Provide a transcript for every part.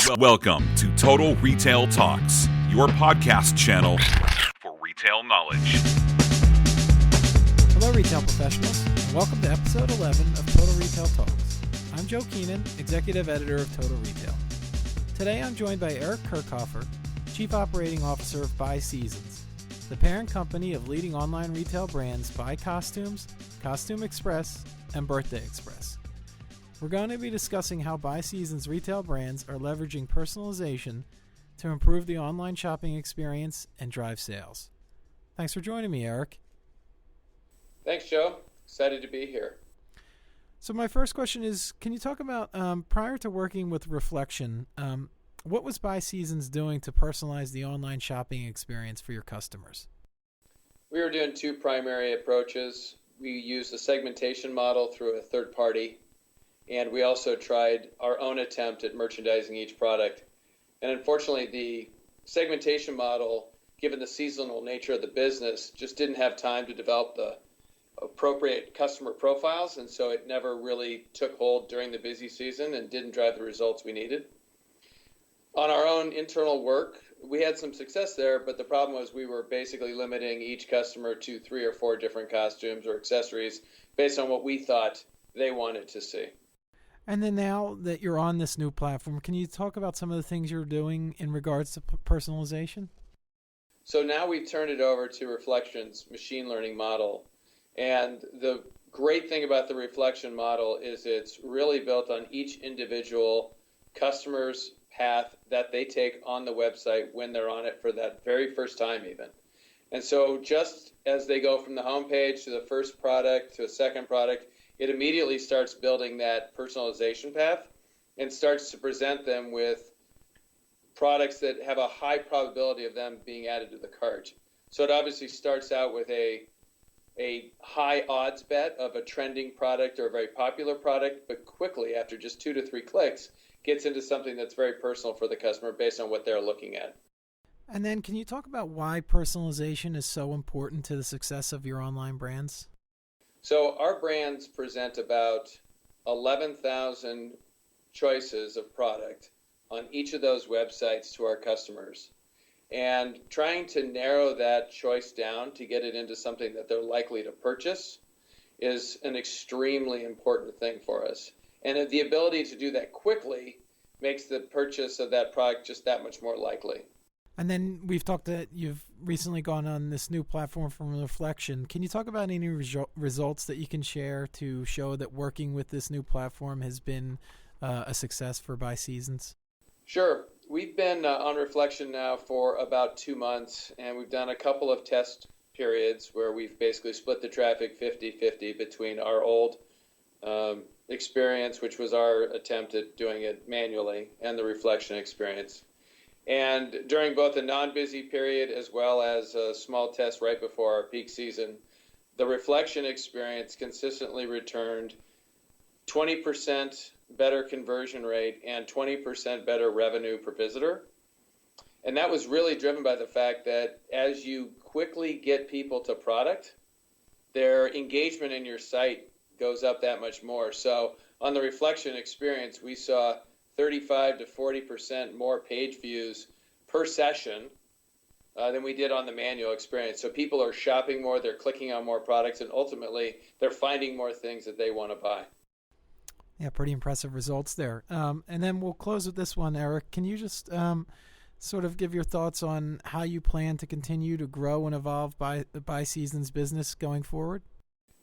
Welcome to Total Retail Talks, your podcast channel for retail knowledge. Hello, retail professionals, and welcome to episode 11 of Total Retail Talks. I'm Joe Keenan, executive editor of Total Retail. Today I'm joined by Eric Kirkhofer, chief operating officer of BuySeasons, the parent company of leading online retail brands BuyCostumes, Costume Express, and Birthday Express. We're going to be discussing how BuySeasons retail brands are leveraging personalization to improve the online shopping experience and drive sales. Thanks for joining me, Eric. Thanks, Joe. Excited to be here. So my first question is, can you talk about, prior to working with Reflection, what was BuySeasons doing to personalize the online shopping experience for your customers? We were doing two primary approaches. We used a segmentation model through a third party, and we also tried our own attempt at merchandising each product. And unfortunately, the segmentation model, given the seasonal nature of the business, just didn't have time to develop the appropriate customer profiles, and so it never really took hold during the busy season and didn't drive the results we needed. On our own internal work, we had some success there, but the problem was we were basically limiting each customer to 3 or 4 different costumes or accessories based on what we thought they wanted to see. And then now that you're on this new platform, can you talk about some of the things you're doing in regards to personalization? So now we've turned it over to Reflection's machine learning model. And the great thing about the Reflection model is it's really built on each individual customer's path that they take on the website when they're on it for that very first time even. And so just as they go from the home page to the first product to a second product, it immediately starts building that personalization path and starts to present them with products that have a high probability of them being added to the cart. So it obviously starts out with a high odds bet of a trending product or a very popular product, but quickly, after just 2 to 3 clicks, gets into something that's very personal for the customer based on what they're looking at. And then can you talk about why personalization is so important to the success of your online brands? So our brands present about 11,000 choices of product on each of those websites to our customers. And trying to narrow that choice down to get it into something that they're likely to purchase is an extremely important thing for us. And the ability to do that quickly makes the purchase of that product just that much more likely. And then we've talked that you've recently gone on this new platform from Reflection. Can you talk about any results that you can share to show that working with this new platform has been a success for BuySeasons? Sure. We've been on Reflection now for about 2 months, and we've done a couple of test periods where we've basically split the traffic 50-50 between our old experience, which was our attempt at doing it manually, and the Reflection experience. And during both a non-busy period as well as a small test right before our peak season, the Reflection experience consistently returned 20% better conversion rate and 20% better revenue per visitor. And that was really driven by the fact that as you quickly get people to product, their engagement in your site goes up that much more. So on the Reflection experience, we saw 35 to 40% more page views per session than we did on the manual experience. So people are shopping more, they're clicking on more products, and ultimately they're finding more things that they want to buy. Yeah, pretty impressive results there. And then we'll close with this one, Eric. Can you just sort of give your thoughts on how you plan to continue to grow and evolve BuySeasons business going forward?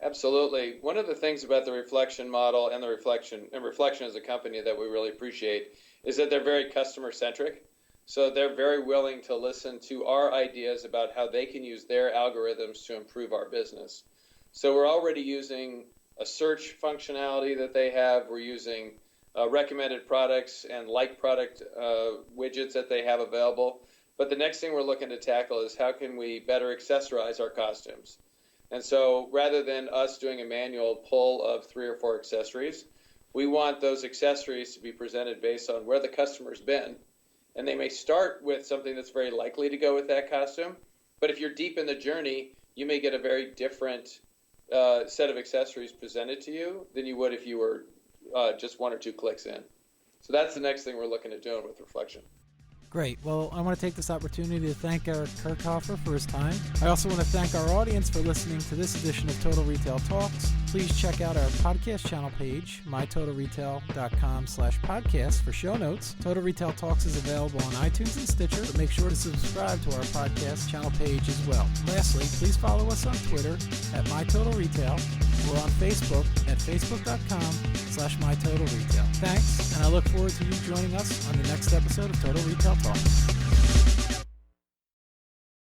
Absolutely. One of the things about the Reflection model and Reflection as a company that we really appreciate is that they're very customer centric. So they're very willing to listen to our ideas about how they can use their algorithms to improve our business. So we're already using a search functionality that they have. We're using recommended products and like product widgets that they have available. But the next thing we're looking to tackle is how can we better accessorize our costumes. And so rather than us doing a manual pull of 3 or 4 accessories, we want those accessories to be presented based on where the customer's been. And they may start with something that's very likely to go with that costume. But if you're deep in the journey, you may get a very different set of accessories presented to you than you would if you were just 1 or 2 clicks in. So that's the next thing we're looking at doing with Reflection. Great. Well, I want to take this opportunity to thank Eric Kirkhofer for his time. I also want to thank our audience for listening to this edition of Total Retail Talks. Please check out our podcast channel page, mytotalretail.com/podcast for show notes. Total Retail Talks is available on iTunes and Stitcher, but make sure to subscribe to our podcast channel page as well. Lastly, please follow us on Twitter at mytotalretail or on Facebook at facebook.com/mytotalretail. Thanks, and I look forward to you joining us on the next episode of Total Retail Talks.